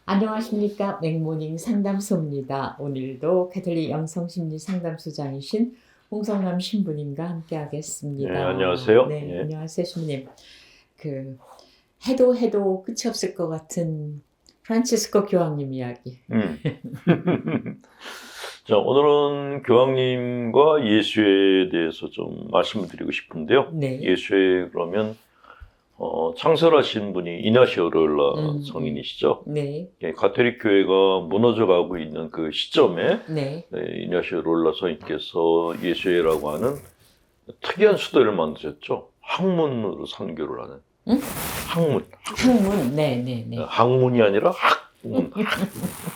안녕하십니까. 맥모닝 상담소입니다. 오늘도 가톨릭 영성심리 상담소장이신 홍성남 신부님과 함께 네, 하겠습니다. 안녕하세요. 네, 예. 안녕하세요, 신부님. 해도 끝이 없을 것 같은 프란치스코 교황님 이야기. 자, 오늘은 교황님과 예수에 대해서 좀 말씀을 드리고 싶은데요. 네. 예수에 그러면 창설하신 분이 이나시오 로율라 성인이시죠. 네. 예, 가톨릭 교회가 무너져가고 있는 그 시점에 네. 이나시오 로율라 성인께서 예수회라고 하는 특이한 수도를 만드셨죠. 학문으로 선교를 하는. 응? 학문. 학문. 네. 학문이 아니라 학문.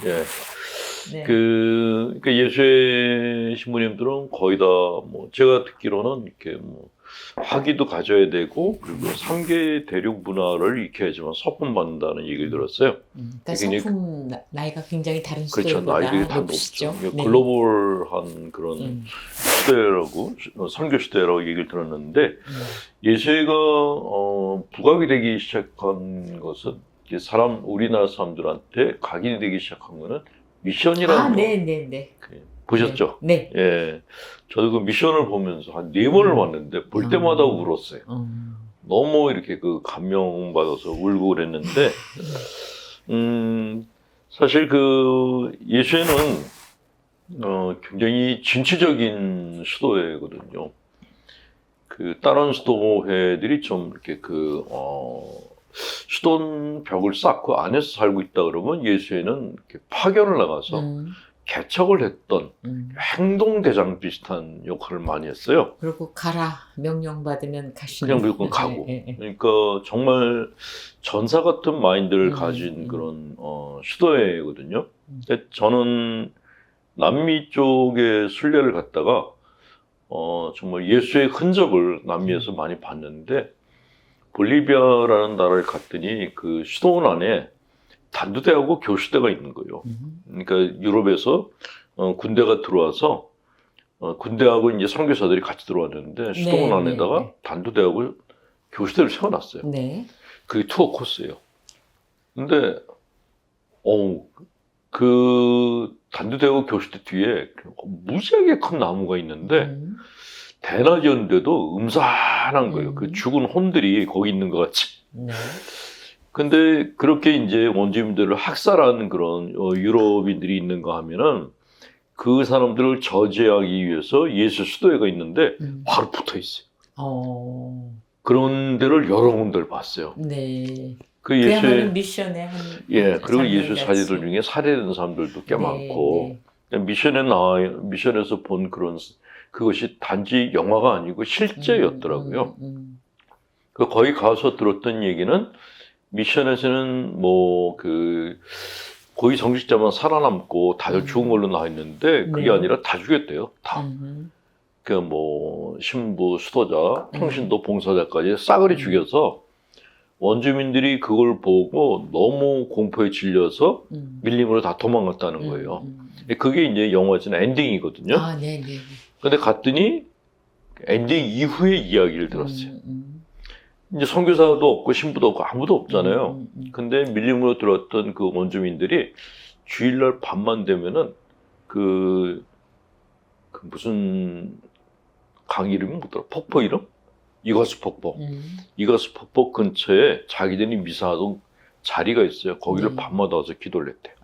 예. 네. 그러니까 예수의 신부님들은 거의 다 뭐 제가 듣기로는 이렇게 뭐 학위도 가져야 되고 그리고 3개 대륙 문화를 익혀야지만 서품 받는다는 얘기를 들었어요. 그러니까 서품 나이가 굉장히 다른 그렇죠. 수도보다 나이들이 다 높으시죠. 높죠. 네. 글로벌한 그런 시대라고 선교 시대라고 얘기를 들었는데 예수가 부각이 되기 시작한 것은 우리나라 사람들한테 각인이 되기 시작한 거는 미션이라는 거. 네. 보셨죠? 네. 예. 저도 그 미션을 보면서 한 4번을 봤는데 볼 때마다 울었어요. 너무 이렇게 그 감명받아서 울고 그랬는데, 사실 그 예수에는 굉장히 진취적인 수도회거든요. 그 다른 수도회들이 좀 이렇게 수도원 벽을 쌓고 안에서 살고 있다 그러면 예수에는 이렇게 파견을 나가서 개척을 했던 행동대장 비슷한 역할을 많이 했어요. 그리고 가라 명령 받으면 가시는. 그냥 무조건 가고. 그러니까 정말 전사 같은 마인드를 가진 그런 수도회거든요. 저는 남미 쪽에 순례를 갔다가 정말 예수의 흔적을 남미에서 많이 봤는데 볼리비아라는 나라를 갔더니 그 수도원 안에 단두대하고 교수대가 있는 거예요. 그러니까 유럽에서 군대가 들어와서 군대하고 이제 선교사들이 같이 들어왔는데 수도원 안에다가 단두대하고 교수대를 세워놨어요. 네. 그게 투어 코스예요. 근데 그 단두대하고 교수대 뒤에 무지하게 큰 나무가 있는데 대낮이었는데도 음산한 거예요. 그 죽은 혼들이 거기 있는 것 같이. 네. 근데 그렇게 이제 원주민들을 학살하는 그런 유럽인들이 있는가 하면은 그 사람들을 저지하기 위해서 예수 수도회가 있는데 바로 붙어 있어요. 그런 데를 여러 군데를 봤어요. 네. 그 예수의 미션의 한 그리고 예수 사제들 중에 살해된 사람들도 꽤 많고 미션에서 본 그것이 단지 영화가 아니고 실제였더라고요. 거기 가서 들었던 얘기는 미션에서는 거기 정직자만 살아남고 다들 죽은 걸로 나와 있는데 그게 아니라 다 죽였대요. 다. 신부, 수도자, 평신도, 봉사자까지 싸그리 죽여서 원주민들이 그걸 보고 너무 공포에 질려서 밀림으로 다 도망갔다는 거예요. 그게 이제 영화의 엔딩이거든요. 네. 근데 갔더니 엔딩 이후의 이야기를 들었어요. 이제 선교사도 없고 신부도 없고 아무도 없잖아요. 근데 밀림으로 들어왔던 그 원주민들이 주일날 밤만 되면은 무슨 강 이름이 뭐더라? 폭포 이름? 이과수 폭포. 이과수 폭포 근처에 자기들이 미사하던 자리가 있어요. 거기를 밤마다 와서 기도를 했대요.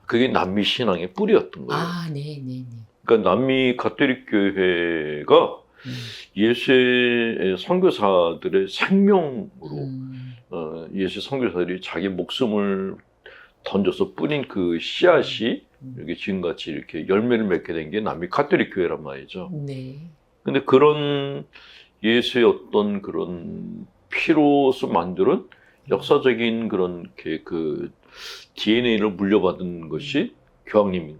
그게 남미 신앙의 뿌리였던 거예요. 네. 그러니까 남미 가톨릭 교회가 예수의 선교사들의 생명으로 예수 선교사들이 자기 목숨을 던져서 뿌린 그 씨앗이 이렇게 지금같이 이렇게 열매를 맺게 된 게 남미 가톨릭 교회란 말이죠. 네. 근데 그런 예수의 어떤 그런 피로서 만드는 역사적인 그런 그 DNA를 물려받은 것이 교황님인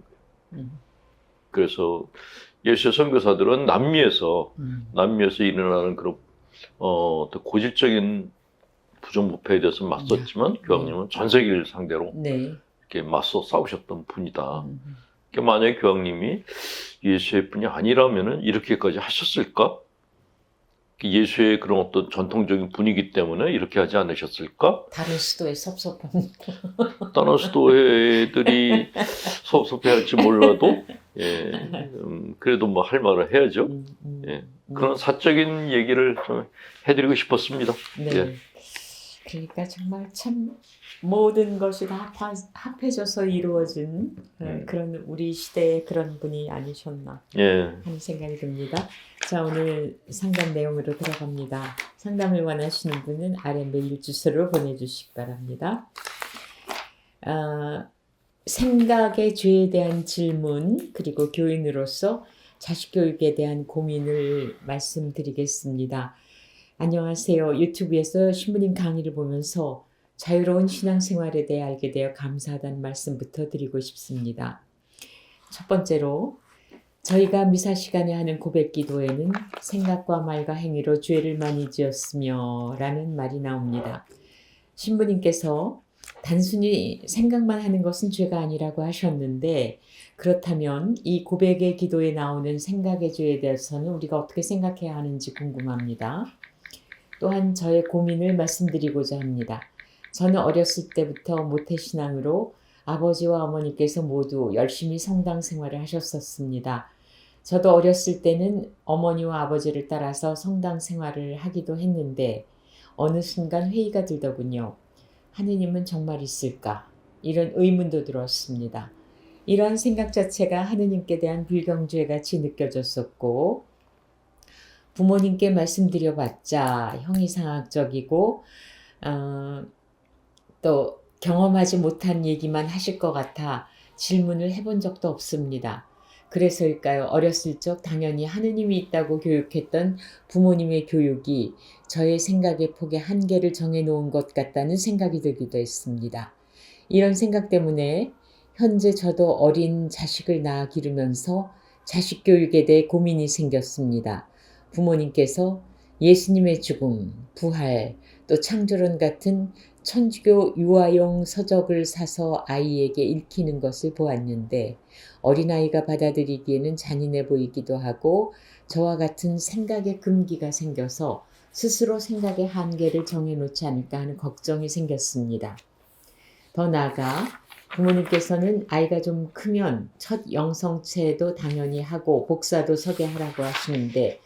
거예요. 그래서 예수의 선교사들은 남미에서 일어나는 그런 고질적인 부정부패에 대해서 맞섰지만 교황님은 전 세계를 상대로 이렇게 맞서 싸우셨던 분이다. 그러니까 만약에 교황님이 예수의 분이 아니라면은 이렇게까지 하셨을까? 예수의 그런 어떤 전통적인 분위기 때문에 이렇게 하지 않으셨을까? 다른 수도에 섭섭함. 다른 수도회들이 섭섭해할지 몰라도 그래도 뭐 할 말을 해야죠. 예. 그런 사적인 얘기를 좀 해드리고 싶었습니다. 네. 예. 그러니까 정말 참 모든 것이 다 합해져서 이루어진 그런 우리 시대의 그런 분이 아니셨나 예. 하는 생각이 듭니다. 자, 오늘 상담 내용으로 들어갑니다. 상담을 원하시는 분은 아래 메일 주소로 보내주시기 바랍니다. 생각의 죄에 대한 질문 그리고 교인으로서 자식 교육에 대한 고민을 말씀드리겠습니다. 안녕하세요. 유튜브에서 신부님 강의를 보면서 자유로운 신앙생활에 대해 알게 되어 감사하다는 말씀부터 드리고 싶습니다. 첫 번째로 저희가 미사 시간에 하는 고백 기도에는 생각과 말과 행위로 죄를 많이 지었으며 라는 말이 나옵니다. 신부님께서 단순히 생각만 하는 것은 죄가 아니라고 하셨는데 그렇다면 이 고백의 기도에 나오는 생각의 죄에 대해서는 우리가 어떻게 생각해야 하는지 궁금합니다. 또한 저의 고민을 말씀드리고자 합니다. 저는 어렸을 때부터 모태신앙으로 아버지와 어머니께서 모두 열심히 성당 생활을 하셨었습니다. 저도 어렸을 때는 어머니와 아버지를 따라서 성당 생활을 하기도 했는데 어느 순간 회의가 들더군요. 하느님은 정말 있을까? 이런 의문도 들었습니다. 이러한 생각 자체가 하느님께 대한 불경주의 같이 느껴졌었고 부모님께 말씀드려봤자 형이상학적이고 또 경험하지 못한 얘기만 하실 것 같아 질문을 해본 적도 없습니다. 그래서일까요? 어렸을 적 당연히 하느님이 있다고 교육했던 부모님의 교육이 저의 생각의 폭의 한계를 정해놓은 것 같다는 생각이 들기도 했습니다. 이런 생각 때문에 현재 저도 어린 자식을 낳아 기르면서 자식 교육에 대해 고민이 생겼습니다. 부모님께서 예수님의 죽음, 부활, 또 창조론 같은 천주교 유아용 서적을 사서 아이에게 읽히는 것을 보았는데 어린아이가 받아들이기에는 잔인해 보이기도 하고 저와 같은 생각의 금기가 생겨서 스스로 생각의 한계를 정해놓지 않을까 하는 걱정이 생겼습니다. 더 나아가 부모님께서는 아이가 좀 크면 첫 영성체도 당연히 하고 복사도 서게 하라고 하시는데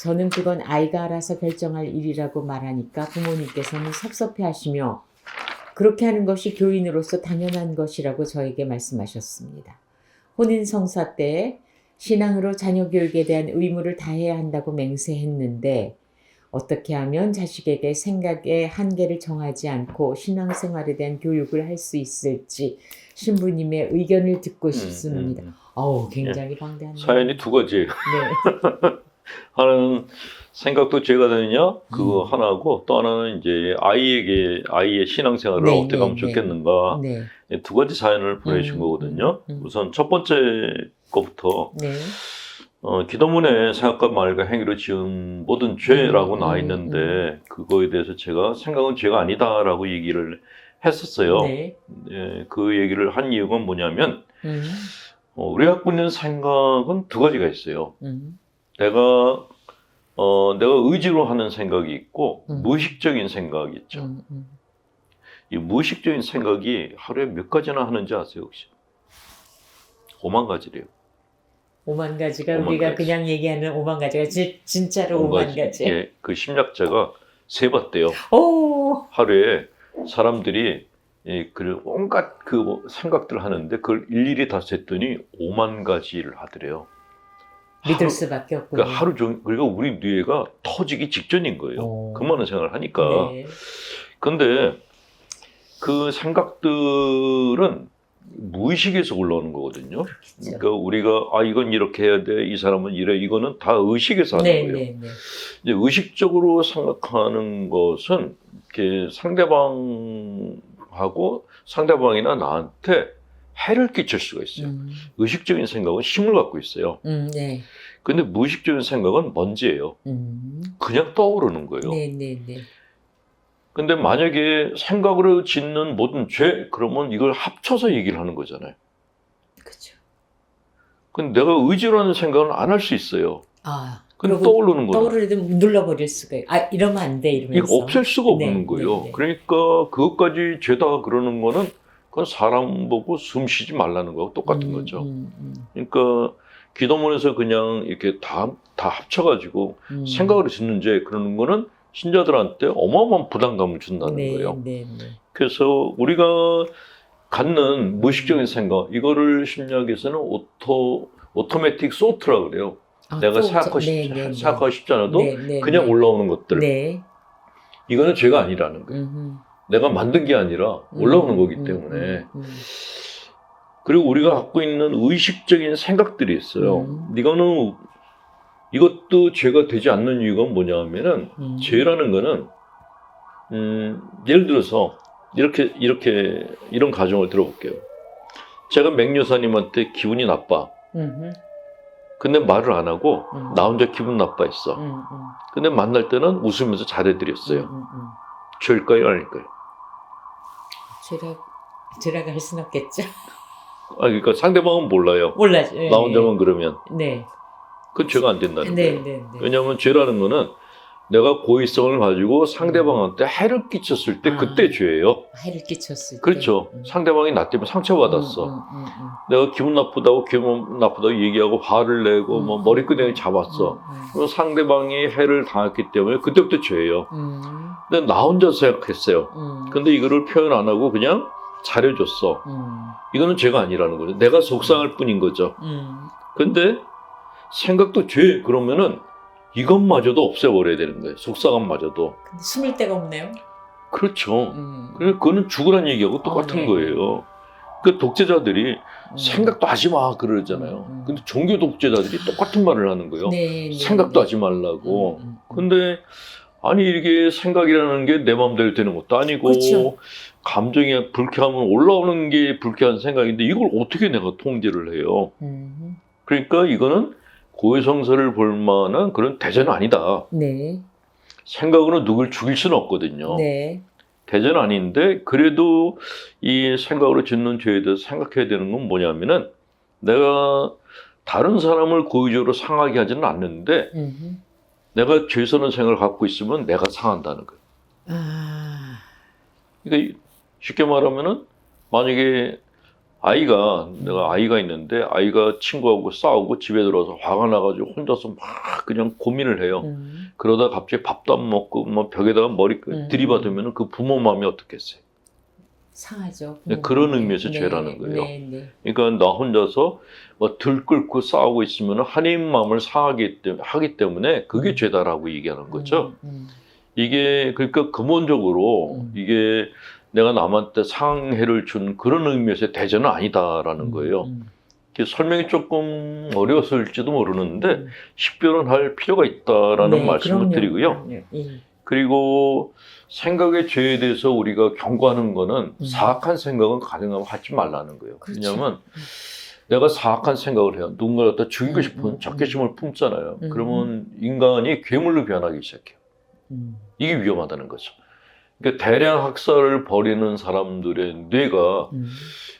저는 그건 아이가 알아서 결정할 일이라고 말하니까 부모님께서는 섭섭해하시며 그렇게 하는 것이 교인으로서 당연한 것이라고 저에게 말씀하셨습니다. 혼인성사 때 신앙으로 자녀 교육에 대한 의무를 다해야 한다고 맹세했는데 어떻게 하면 자식에게 생각의 한계를 정하지 않고 신앙생활에 대한 교육을 할 수 있을지 신부님의 의견을 듣고 싶습니다. 굉장히 방대한 사연이 두 가지예요. 네. 하나는 생각도 죄가 되느냐 그거 하나고 또 하나는 이제 아이의 신앙생활을 네, 어떻게 하면 좋겠는가 네. 두 가지 사연을 보내신 거거든요. 우선 첫 번째 거부터 네. 기도문에 생각과 말과 행위로 지은 모든 죄라고 나와 있는데 그거에 대해서 제가 생각은 죄가 아니다라고 얘기를 했었어요. 네. 그 얘기를 한 이유가 뭐냐면 우리가 갖고 있는 생각은 두 가지가 있어요. 내가 의지로 하는 생각이 있고 무의식적인 생각이 있죠. 이 무의식적인 생각이 하루에 몇 가지나 하는지 아세요 혹시? 5만 가지래요. 5만 가지가 5만 우리가 가지. 그냥 얘기하는 5만 가지가 진짜로 5만 가지. 예, 그 심리학자가 세봤대요. 오. 하루에 사람들이 그 온갖 그 생각들을 하는데 그걸 일일이 다 셌더니 5만 가지를 하더래요. 믿을 수밖에 없고. 그러니까 하루 종일 그러니까 우리 뇌가 터지기 직전인 거예요. 그 많은 생각을 하니까. 네. 근데 그 생각들은 무의식에서 올라오는 거거든요. 그렇겠죠. 그러니까 우리가 이건 이렇게 해야 돼, 이 사람은 이래, 이거는 다 의식에서 하는 거예요. 네. 이제 의식적으로 생각하는 것은 이렇게 상대방이나 나한테 해를 끼칠 수가 있어요. 의식적인 생각은 힘을 갖고 있어요. 네. 근데 무의식적인 생각은 먼지예요. 그냥 떠오르는 거예요. 네. 근데 만약에 생각으로 짓는 모든 죄, 그러면 이걸 합쳐서 얘기를 하는 거잖아요. 그렇죠. 근데 내가 의지로 하는 생각은 안 할 수 있어요. 근데 그리고 떠오르는 거는 떠오르도 눌러버릴 수가 있. 아 이러면 안 돼 이거 이러면서. 없앨 수가 없는 네, 거예요. 네, 네. 그러니까 그것까지 죄다 그러는 거는 그건 사람 보고 숨 쉬지 말라는 거하고 똑같은 거죠. 그러니까 기도문에서 그냥 이렇게 다 합쳐가지고 생각을 짓는 죄 그러는 거는 신자들한테 어마어마한 부담감을 준다는 네, 거예요. 네, 네. 그래서 우리가 갖는 무의식적인 생각 이거를 심리학에서는 오토매틱 소트라 그래요. 아, 내가 또 생각하고 싶지 않아도 네, 네, 그냥 네. 올라오는 것들. 네. 이거는 죄가 아니라는 거예요. 내가 만든 게 아니라 올라오는 거기 때문에. 그리고 우리가 갖고 있는 의식적인 생각들이 있어요. 이것도 죄가 되지 않는 이유가 뭐냐 하면은 죄라는 거는 예를 들어서 이런 가정을 들어볼게요. 제가 맹여사님한테 기분이 나빠. 근데 말을 안 하고 나 혼자 기분 나빠했어. 근데 만날 때는 웃으면서 잘해드렸어요. 죄일까요? 아닐까요? 죄라고 할 수는 없겠죠. 그러니까 상대방은 몰라요. 몰라죠. 나 혼자만 그러면. 네. 그건 죄가 안 된다는 네, 거예요. 네, 네. 왜냐하면 죄라는 거는 내가 고의성을 가지고 상대방한테 해를 끼쳤을 때 그때 죄예요. 해를 끼쳤을 때. 그렇죠. 상대방이 나 때문에 상처받았어. 내가 기분 나쁘다고 얘기하고 화를 내고 뭐 머리끄댕이 잡았어. 그럼 상대방이 해를 당했기 때문에 그때부터 죄예요. 근데 나 혼자 생각했어요. 근데 이거를 표현 안 하고 그냥 잘해줬어. 이거는 죄가 아니라는 거죠. 내가 속상할 뿐인 거죠. 근데 생각도 죄 그러면은 이것마저도 없애버려야 되는 거예요. 속상함마저도. 근데 숨을 데가 없네요. 그렇죠. 그래서 그거는 죽으란 얘기하고 똑같은 네. 거예요. 그 독재자들이 생각도 하지 마 그러잖아요. 근데 종교 독재자들이 똑같은 말을 하는 거예요. 네, 생각도 하지 말라고. 근데 아니 이게 생각이라는 게 내 마음대로 되는 것도 아니고 그렇죠. 감정이 불쾌하면 올라오는 게 불쾌한 생각인데 이걸 어떻게 내가 통제를 해요. 그러니까 이거는 고해성사를 볼 만한 그런 대죄는 아니다. 네. 생각으로 누굴 죽일 수는 없거든요. 네. 대죄는 아닌데 그래도 이 생각으로 짓는 죄에 대해서 생각해야 되는 건 뭐냐면은 내가 다른 사람을 고의적으로 상하게 하지는 않는데 내가 죄스러운 생각을 갖고 있으면 내가 상한다는 거예요. 아. 그러니까 쉽게 말하면은 만약에 내가 아이가 있는데 아이가 친구하고 싸우고 집에 들어와서 화가 나가지고 혼자서 막 그냥 고민을 해요. 그러다 갑자기 밥도 안 먹고 막 벽에다가 머리 들이받으면 그 부모 마음이 어떻겠어요? 상하죠. 그런 의미에서 네, 죄라는 거예요. 네. 그러니까 나 혼자서 막 들끓고 싸우고 있으면 하나님 마음을 상하기 때문에 그게 죄다라고 얘기하는 거죠. 이게 그러니까 근본적으로 이게 내가 남한테 상해를 준 그런 의미에서의 대죄는 아니다라는 거예요. 설명이 조금 어려웠을지도 모르는데 식별은 필요가 있다라는 말씀을 그럼요. 드리고요. 그리고 생각의 죄에 대해서 우리가 경고하는 거는 사악한 생각은 가능하면 하지 말라는 거예요. 그렇죠. 왜냐하면 내가 사악한 생각을 해요. 누군가를 갖다 죽이고 싶은 적개심을 품잖아요. 그러면 인간이 괴물로 변하기 시작해요. 이게 위험하다는 거죠. 그러니까 대량 학살을 벌이는 사람들의 뇌가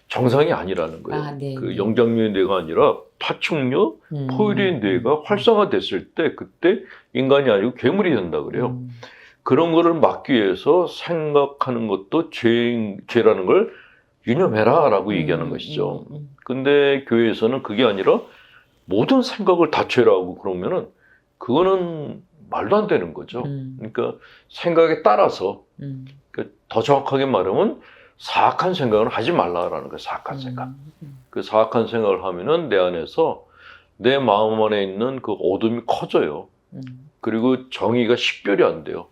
정상이 아니라는 거예요. 그 영장류의 뇌가 아니라 파충류, 포유류의 뇌가 활성화됐을 때 그때 인간이 아니고 괴물이 된다 그래요. 그런 거를 막기 위해서 생각하는 것도 죄라는 걸 유념해라 라고 얘기하는 것이죠. 근데 교회에서는 그게 아니라 모든 생각을 다 죄라고 그러면은 그거는 말도 안 되는 거죠. 그러니까 생각에 따라서 더 정확하게 말하면 사악한 생각은 하지 말라라는 거예요. 사악한 생각. 그 사악한 생각을 하면은 내 안에서 내 마음 안에 있는 그 어둠이 커져요. 그리고 정의가 식별이 안 돼요.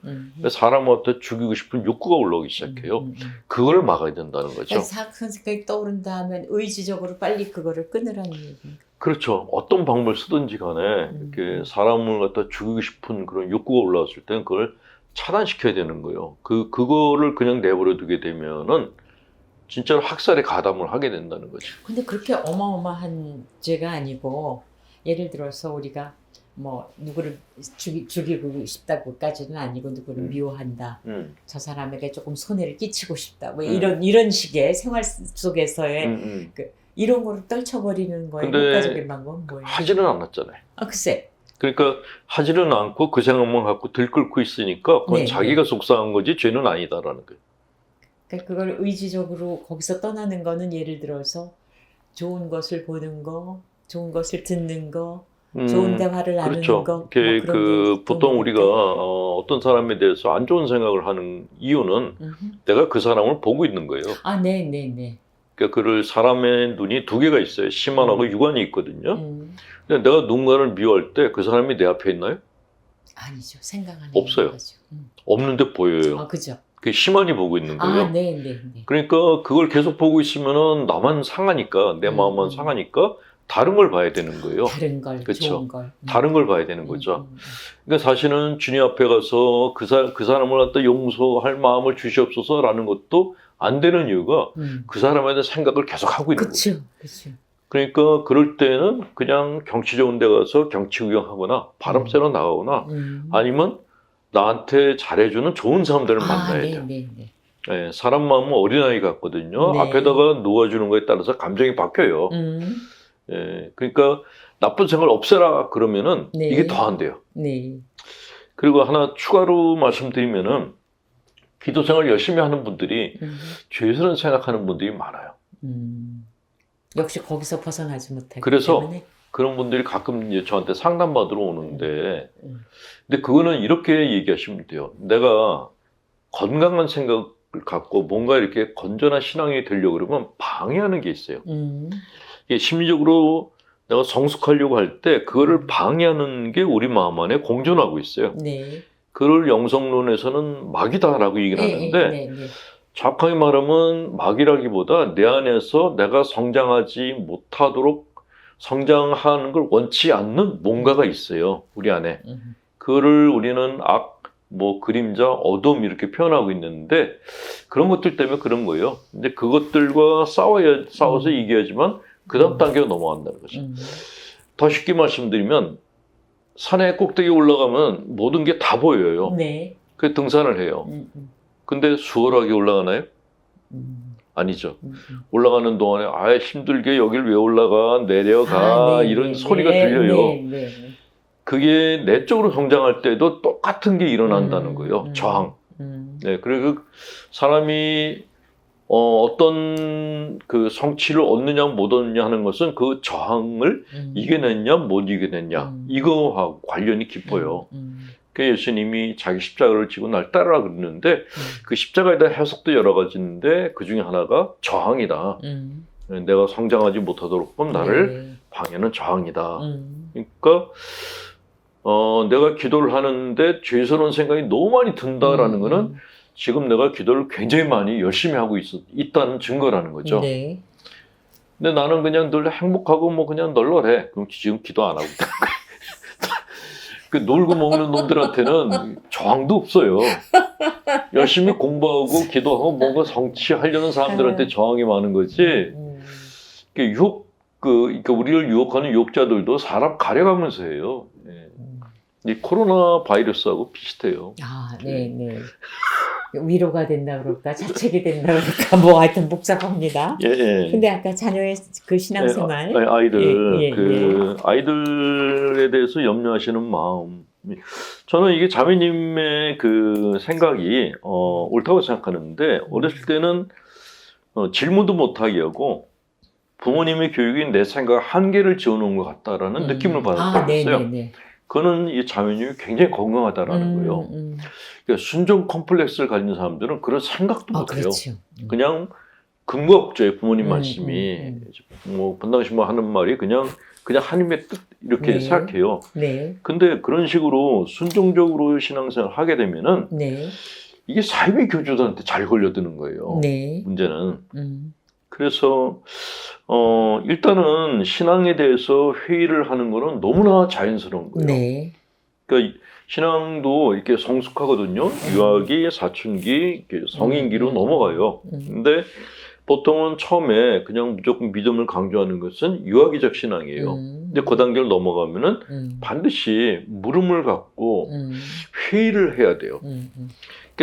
사람한테 죽이고 싶은 욕구가 올라오기 시작해요. 그걸 막아야 된다는 거죠. 사악한 생각이 떠오른다 하면 의지적으로 빨리 그거를 끊으라는 얘기인가? 그렇죠. 어떤 방법을 쓰든지 간에 이렇게 사람을 갖다 죽이고 싶은 그런 욕구가 올라왔을 때는 그걸 차단시켜야 되는 거예요. 그거를 그냥 내버려 두게 되면은 진짜로 학살에 가담을 하게 된다는 거죠. 근데 그렇게 어마어마한 죄가 아니고 예를 들어서 우리가 뭐 누구를 죽이고 싶다고까지는 아니고 누구를 미워한다. 저 사람에게 조금 손해를 끼치고 싶다. 뭐 이런 식의 생활 속에서의 이런 거를 떨쳐버리는 거에 효과적인 방법은 뭐예요? 하지는 않았잖아요. 아 글쎄. 그러니까 하지는 않고 그 생각만 갖고 들끓고 있으니까 그건 네, 자기가 속상한 거지 죄는 아니다라는 거예요. 그러니까 그걸 의지적으로 거기서 떠나는 거는 예를 들어서 좋은 것을 보는 거, 좋은 것을 듣는 거, 좋은 대화를 나누는 그렇죠. 거, 뭐 이게 그런 게 보통 도움이 우리가 될까? 어떤 사람에 대해서 안 좋은 생각을 하는 이유는 음흠. 내가 그 사람을 보고 있는 거예요. 아, 네, 네, 네. 그러니까 그를 사람의 눈이 두 개가 있어요. 심안하고 육안이 있거든요. 음. 근데 내가 누군가를 미워할 때 그 사람이 내 앞에 있나요? 아니죠. 생각 안에 없어요. 있는 거죠. 없는데 보여요. 아, 그죠. 그 심안이 보고 있는 거예요. 아, 네, 네, 네. 그러니까 그걸 계속 보고 있으면은 나만 상하니까 내 마음만 상하니까 다른 걸 봐야 되는 거예요. 다른 걸, 그쵸. 좋은 걸. 다른 걸 봐야 되는 거죠. 그러니까 사실은 주님 앞에 가서 그 사람을 갖다 용서할 마음을 주시옵소서라는 것도 안 되는 이유가 그 사람에 대한 생각을 계속 하고 있는 거예요. 그쵸, 그쵸. 그러니까 그럴 때는 그냥 경치 좋은 데 가서 경치 구경하거나 바람 쐬러 나가거나 아니면 나한테 잘해주는 좋은 사람들을 만나야 네, 돼요. 네, 네. 예, 사람 마음은 어린아이 같거든요. 네. 앞에다가 놓아주는 거에 따라서 감정이 바뀌어요. 예, 그러니까 나쁜 생각을 없애라 그러면은 네. 이게 더 안 돼요. 네. 그리고 하나 추가로 말씀드리면은 기도 생활 열심히 하는 분들이 죄스러운 생각하는 분들이 많아요. 역시 거기서 벗어나지 못하기 그래서 때문에. 그런 분들이 가끔 이제 저한테 상담받으러 오는데 근데 그거는 이렇게 얘기하시면 돼요. 내가 건강한 생각을 갖고 뭔가 이렇게 건전한 신앙이 되려고 그러면 방해하는 게 있어요. 이게 심리적으로 내가 성숙하려고 할 때 그거를 방해하는 게 우리 마음 안에 공존하고 있어요. 네. 그걸 영성론에서는 마귀다라고 얘기를 하는데 네, 네. 정확하게 말하면 마귀라기보다 내 안에서 내가 성장하지 못하도록 성장하는 걸 원치 않는 뭔가가 있어요. 우리 안에. 그거를 우리는 악, 그림자, 어둠 이렇게 표현하고 있는데 그런 것들 때문에 그런 거예요. 근데 그것들과 싸워서 이겨야지만 그 다음 단계로 넘어간다는 거죠. 더 쉽게 말씀드리면 산에 꼭대기 올라가면 모든 게 다 보여요. 네. 그래서 등산을 해요. 근데 수월하게 올라가나요? 아니죠. 올라가는 동안에 힘들게 여길 왜 올라가 내려가 네, 이런 네, 소리가 네, 들려요. 네. 그게 내적으로 성장할 때도 똑같은 게 일어난다는 거예요. 저항. 네, 그리고 사람이 어떤 그 성취를 얻느냐 못 얻느냐 하는 것은 그 저항을 이겨냈냐 못 이겨냈냐 이거하고 관련이 깊어요. 그 예수님이 자기 십자가를 지고 날 따르라 그러는데 그 십자가에 대한 해석도 여러 가지인데 그 중에 하나가 저항이다. 내가 성장하지 못하도록 나를 방해하는 저항이다. 그러니까 내가 기도를 하는데 죄스러운 생각이 너무 많이 든다라는 거는 지금 내가 기도를 굉장히 많이 열심히 하고 있다는 증거라는 거죠. 네. 근데 나는 그냥 늘 행복하고 그냥 널널해. 그럼 지금 기도 안 하고 있다는 거예요. 그 놀고 먹는 놈들한테는 저항도 없어요. 열심히 공부하고 기도하고 뭔가 성취하려는 사람들한테 저항이 많은 거지. 그러니까 우리를 유혹하는 유혹자들도 사람 가려가면서 해요. 이 코로나 바이러스하고 비슷해요. 아, 네, 네. 위로가 된다 그럴까, 자책이 된다 그럴까, 하여튼 복잡합니다. 예. 근데 아까 자녀의 그 신앙생활, 아이들, 아이들에 대해서 염려하시는 마음. 저는 이게 자매님의 그 생각이 옳다고 생각하는데 어렸을 때는 질문도 못하게 하고 부모님의 교육이 내 생각 한계를 지어놓은 것 같다라는 느낌을 받았다고 했어요. 그거는 이 자매님이 굉장히 건강하다라는 거예요. 그러니까 순종 컴플렉스를 가진 사람들은 그런 생각도 못해요. 그렇죠. 그냥 근거 없죠. 부모님 말씀이. 본당심모 하는 말이 그냥 하나님의 뜻 이렇게 생각해요. 근데 그런 식으로 순종적으로 신앙생활을 하게 되면은 이게 사이비 교주들한테 잘 걸려드는 거예요. 문제는. 그래서 일단은 신앙에 대해서 회의를 하는 거는 너무나 자연스러운 거예요. 그러니까 신앙도 이렇게 성숙하거든요. 유아기, 사춘기, 성인기로 넘어가요. 근데 보통은 처음에 그냥 무조건 믿음을 강조하는 것은 유아기적 신앙이에요. 근데 그 단계를 넘어가면은 반드시 물음을 갖고 회의를 해야 돼요.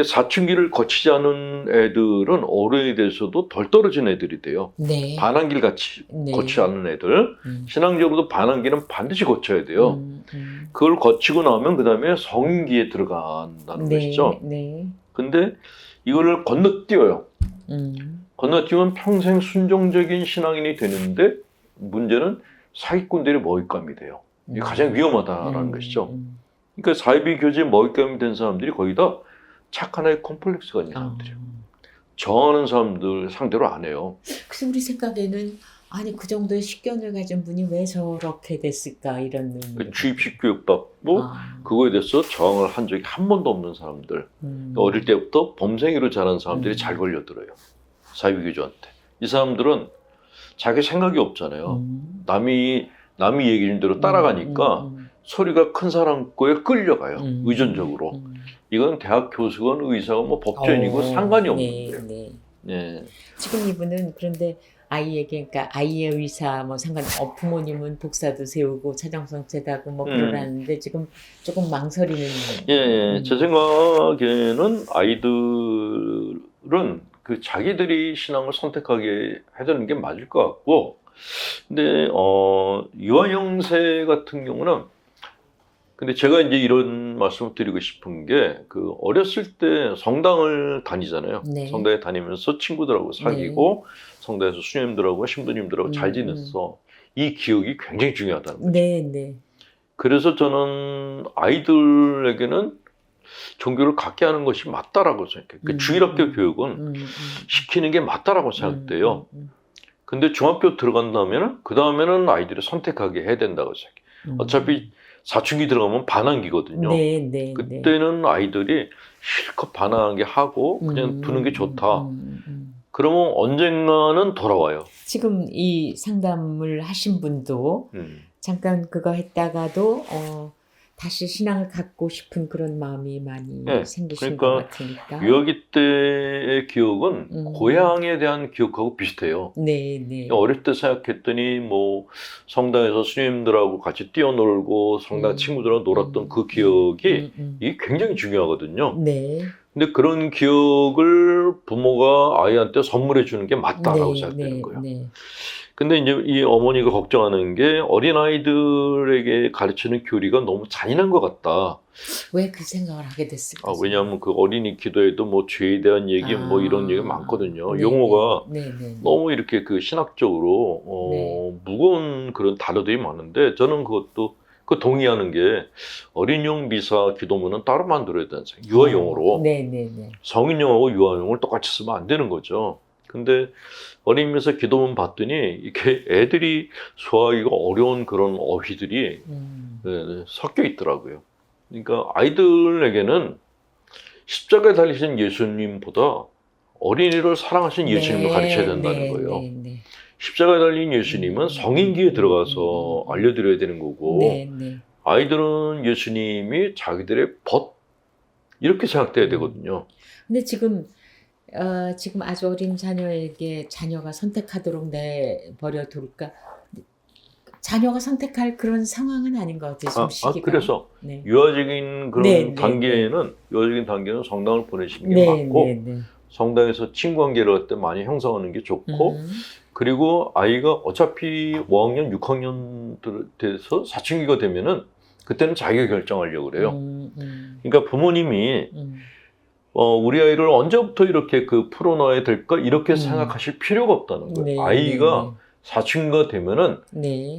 사춘기를 거치지 않은 애들은 어른이 돼서도 덜 떨어진 애들이 돼요. 네. 반항기를 같이 네. 거치지 않은 애들. 신앙적으로도 반항기는 반드시 거쳐야 돼요. 그걸 거치고 나면 그 다음에 성인기에 들어간다는 네. 것이죠. 네. 근데 이거를 건너뛰어요. 음. 건너뛰면 평생 순종적인 신앙인이 되는데 문제는 사기꾼들의 먹잇감이 돼요. 이게 가장 위험하다라는 것이죠. 그러니까 사이비 교제에 먹잇감이 된 사람들이 거의 다 착한 아이 콤플렉스가 있는 사람들이에요. 저하는 사람들 상대로 안 해요. 그래서 우리 생각에는 아니 그 정도의 식견을 가진 분이 왜 저렇게 됐을까 이런 의미. 주입식 교육받고 그거에 대해서 저항을 한 적이 한 번도 없는 사람들. 어릴 때부터 범생이로 자란 사람들이 잘 걸려들어요. 사이비 교주한테. 이 사람들은 자기 생각이 없잖아요. 남이 얘기해준 대로 따라가니까 소리가 큰 사람 거에 끌려가요. 의존적으로. 이건 대학 교수건 의사가 뭐 법조인이고 상관이 없는 거예요. 네. 네. 지금 이분은 그런데 아이에게 그러니까 아이의 의사 뭐 상관 부모님은 독사도 세우고 차정성 제다고 뭐 그러라는데 지금 조금 망설이는. 예. 제 생각에는 아이들은 그 자기들이 신앙을 선택하게 해주는 게 맞을 것 같고, 근데 유아영세 같은 경우는 근데 제가 이제 이런 말씀을 드리고 싶은 게 그 어렸을 때 성당을 다니잖아요. 네. 성당에 다니면서 친구들하고 사귀고 성당에서 수녀님들하고 신부님들하고 잘 지냈어. 이 기억이 굉장히 중요하다는 거죠. 네. 그래서 저는 아이들에게는 종교를 갖게 하는 것이 맞다라고 생각해요. 그 주일학교 교육은 시키는 게 맞다라고 생각돼요. 근데 중학교 들어간다면 그 다음에는 아이들이 선택하게 해야 된다고 생각해요. 어차피 사춘기 들어가면 반항기거든요. 네. 그때는 아이들이 실컷 반항하게 하고 그냥 두는 게 좋다. 그러면 언젠가는 돌아와요. 지금 이 상담을 하신 분도 잠깐 그거 했다가도 다시 신앙을 갖고 싶은 그런 마음이 많이 생기신 것 같으니까. 유아기 때의 기억은 고향에 대한 기억하고 비슷해요. 네. 어릴 때 생각했더니 뭐 성당에서 스님들하고 같이 뛰어놀고 성당 친구들하고 놀았던 그 기억이 이게 굉장히 중요하거든요. 네. 근데 그런 기억을 부모가 아이한테 선물해 주는 게 맞다라고 생각되는 거예요. 네. 근데 이제 이 어머니가 걱정하는 게 어린아이들에게 가르치는 교리가 너무 잔인한 것 같다. 왜 그 생각을 하게 됐을까? 왜냐하면 그 어린이 기도에도 뭐 죄에 대한 얘기 뭐 이런 얘기가 많거든요. 용어가 너무 이렇게 그 신학적으로 무거운 그런 단어들이 많은데 저는 그것도 동의하는 게 어린용 미사 기도문은 따로 만들어야 된다는 생각. 유아용어로. 네. 성인용하고 유아용을 똑같이 쓰면 안 되는 거죠. 근데 어린 미사 기도문 봤더니 이렇게 애들이 소화하기가 어려운 그런 어휘들이 섞여 있더라고요. 그러니까 아이들에게는 십자가에 달리신 예수님보다 어린이를 사랑하신 예수님을 가르쳐야 된다는 거예요. 네. 십자가에 달린 예수님은 성인기에 들어가서 알려드려야 되는 거고 아이들은 예수님이 자기들의 벗 이렇게 생각돼야 되거든요. 근데 지금 아주 어린 자녀에게 자녀가 선택하도록 내버려 둘까? 자녀가 선택할 그런 상황은 아닌 것 같아요. 시기가. 그래서 유아적인 그런 단계는 성당을 보내시는 게 맞고 성당에서 친구 관계를 그때 많이 형성하는 게 좋고 그리고 아이가 어차피 5학년, 6학년 돼서 사춘기가 되면은 그때는 자기가 결정하려고 그래요. 그러니까 부모님이 우리 아이를 언제부터 이렇게 풀어놔야 될까 이렇게 생각하실 필요가 없다는 거예요. 아이가 사춘기가 되면은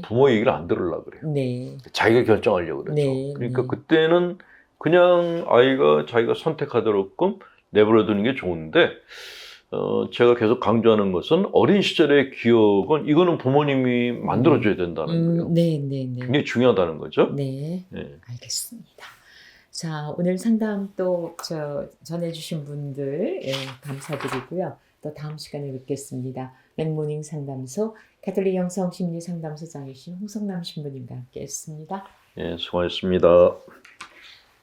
부모 얘기를 안 들으려고 그래요. 자기가 결정하려고 그러죠. 그러니까 그때는 그냥 아이가 자기가 선택하도록끔 내버려 두는 게 좋은데 제가 계속 강조하는 것은 어린 시절의 기억은 이거는 부모님이 만들어줘야 된다는 거예요. 굉장히 중요하다는 거죠. 네. 알겠습니다. 자, 오늘 상담 또 전해주신 분들 감사드리고요. 또 다음 시간에 뵙겠습니다. 맥모닝 상담소 가톨릭 영성심리상담소장이신 홍성남 신부님과 함께했습니다. 수고하셨습니다.